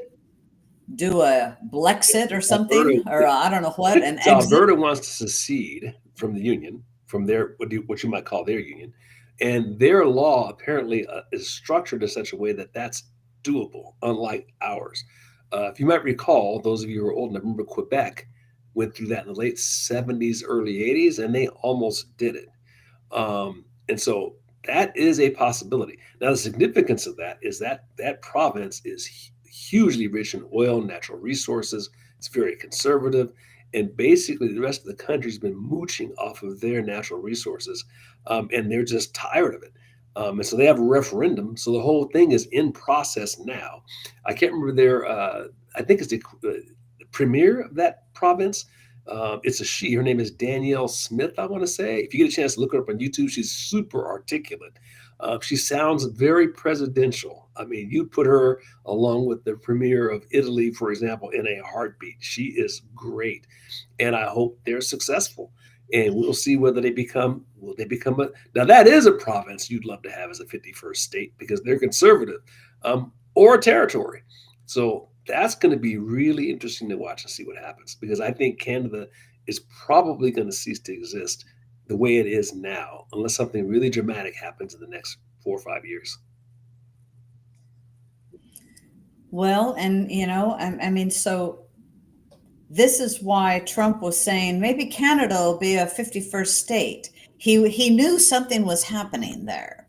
do a Blexit or something, Alberta, or I don't know what, an so exit. Alberta wants to secede from the union, from their what you might call their union, and their law apparently is structured in such a way that that's doable, unlike ours. If you might recall, those of you who are old enough, remember Quebec went through that in the late '70s, early '80s, and they almost did it. And so that is a possibility. Now, the significance of that is that that province is hugely rich in oil, natural resources. It's very conservative. And basically, the rest of the country's been mooching off of their natural resources, and they're just tired of it. And so they have a referendum. So the whole thing is in process now. I can't remember I think it's the premier of that province. It's a she. Her name is Danielle Smith, I want to say. If you get a chance to look her up on YouTube, she's super articulate. She sounds very presidential. I mean, you put her along with the premier of Italy, for example, in a heartbeat. She is great, and I hope they're successful. And we'll see whether will they become a, now that is a province you'd love to have as a 51st state because they're conservative, or a territory. So that's going to be really interesting to watch and see what happens because I think Canada is probably going to cease to exist the way it is now, unless something really dramatic happens in the next 4 or 5 years. Well, and I mean, so this is why Trump was saying maybe Canada will be a 51st state. He knew something was happening there.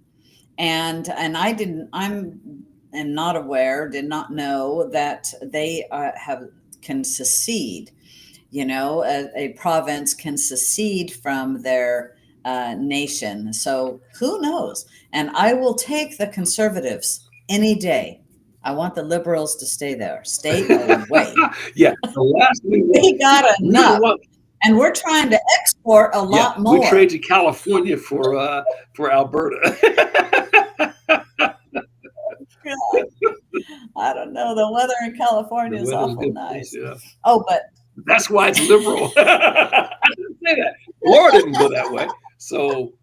And I didn't, I'm am not aware, did not know that they have can secede. A province can secede from their nation. So who knows? And I will take the conservatives any day. I want the liberals to stay there. Stay away. Yeah, the last We got we don't enough. want And we're trying to export a yeah, lot we more. trade to California for Alberta. God, I don't know. The weather in The California is weather's awful good place, nice. yeah. Oh, but That's why it's liberal. I didn't say that. Florida didn't go that way. So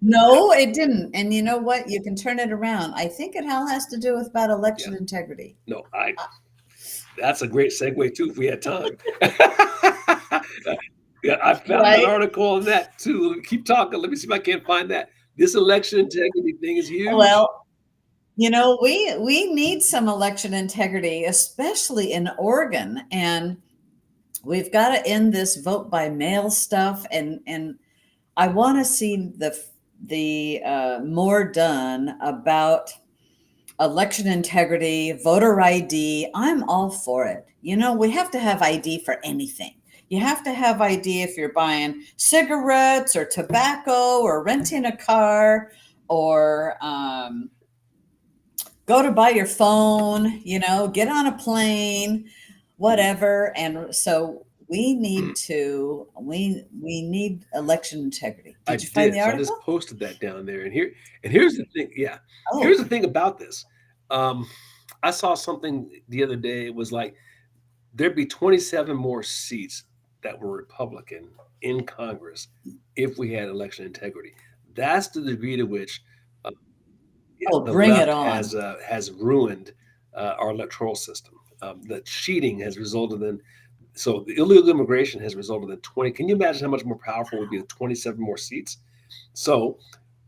no, it didn't. And you know what? You can turn it around. I think it all has to do with about yeah, election integrity. no, that's a great segue too if we had time. Yeah, I found an Right? article on that too. Keep talking. Let me see if I can't find that. This election integrity thing is huge. Well, we need some election integrity, especially in Oregon, and we've got to end this vote by mail stuff. And I want to see the more done about election integrity, voter ID. I'm all for it. We have to have ID for anything. You have to have ID if you're buying cigarettes or tobacco or renting a car or go to buy your phone, get on a plane, whatever. And so we need election integrity. I Did you find the did. So I just article? posted that down there. And here's the thing. Yeah. Here's Oh, the thing about this. Um, I saw something the other day. It was like there'd be 27 more seats that were Republican in Congress if we had election integrity. That's the degree to which uh, yeah, oh, the bring it left on. has ruined our electoral system. The cheating has resulted in so the illegal immigration has resulted in 20. Can you imagine how much more powerful would be the 27 more seats? So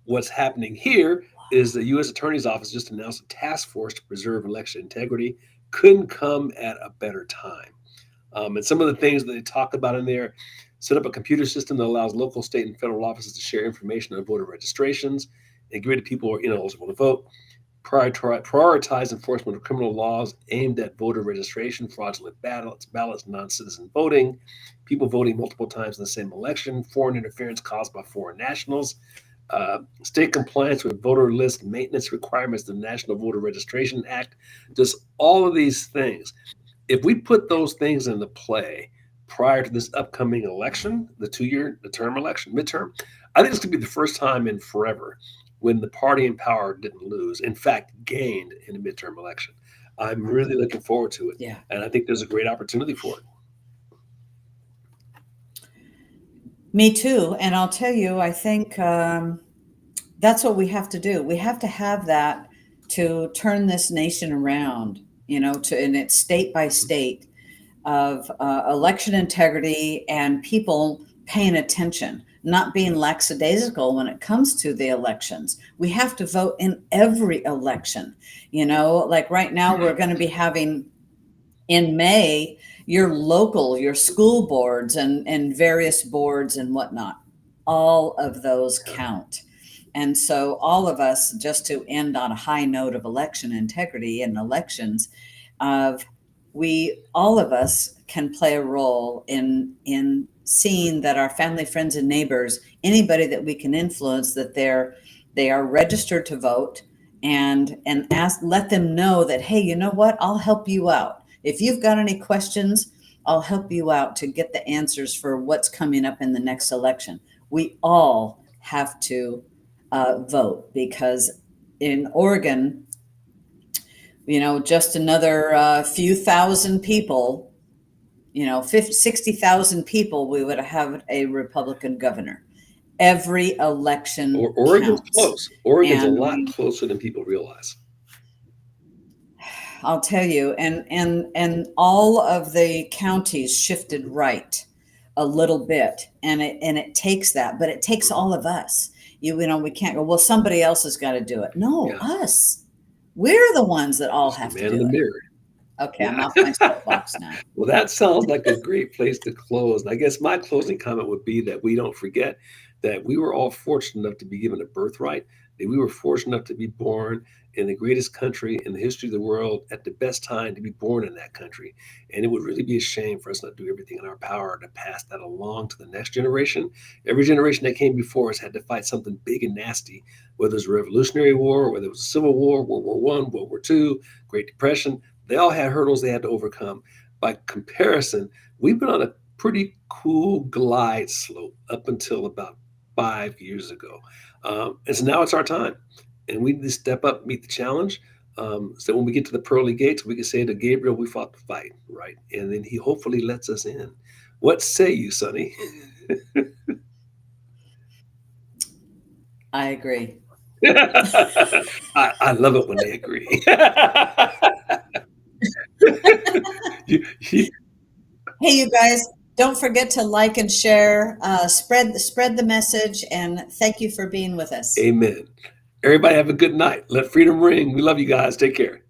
what's happening here is the U.S. Attorney's Office just announced a task force to preserve election integrity. Couldn't come at a better time. And some of the things that they talk about in there set up a computer system that allows local, state, and federal offices to share information on voter registrations and get rid of people who are ineligible to vote, prioritize enforcement of criminal laws aimed at voter registration, fraudulent ballots, non-citizen voting, people voting multiple times in the same election, foreign interference caused by foreign nationals, state compliance with voter list maintenance requirements, the National Voter Registration Act, just all of these things. If we put those things into play prior to this upcoming election, the term election, midterm, I think this could be the first time in forever when the party in power didn't lose, in fact, gained in a midterm election. I'm really looking forward to it. Yeah. And I think there's a great opportunity for it. Me too. And I'll tell you, I think that's what we have to do. We have to have that to turn this nation around, and it's state by state of election integrity and people paying attention, not being lackadaisical when it comes to the elections. We have to vote in every election. Like right now, we're going to be having in May your school boards and various boards and whatnot. All of those count. And so all of us, just to end on a high note of election integrity and elections, all of us can play a role in seeing that our family, friends, and neighbors, anybody that we can influence, that they are registered to vote, and let them know that, hey, you know what? I'll help you out. If you've got any questions, I'll help you out to get the answers for what's coming up in the next election. We all have to vote, because in Oregon, just another few thousand people, 60,000 people, we would have a Republican governor. Every election Oregon's counts. close. Oregon's a lot closer than people realize. I'll tell you, and all of the counties shifted right a little bit, and it takes that, but it takes all of us. We can't go, well, somebody else has got to do it. No, us. We're the ones that all have to do it. Man in the mirror. Okay, I'm off my soapbox now. Well, that sounds like a great place to close. And I guess my closing comment would be that we don't forget that we were all fortunate enough to be given a birthright, that we were fortunate enough to be born in the greatest country in the history of the world at the best time to be born in that country. And it would really be a shame for us not to do everything in our power to pass that along to the next generation. Every generation that came before us had to fight something big and nasty, whether it was a Revolutionary War, whether it was a Civil War, World War I, World War II, Great Depression. They all had hurdles they had to overcome. By comparison, we've been on a pretty cool glide slope up until about 5 years ago. And so now it's our time. And we need to step up, meet the challenge. So when we get to the pearly gates, we can say to Gabriel, we fought the fight, right? And then he hopefully lets us in. What say you, Sonny? I agree. I love it when they agree. Hey, you guys, don't forget to like and share, spread the message, and thank you for being with us. Amen. Everybody have a good night. Let freedom ring. We love you guys. Take care.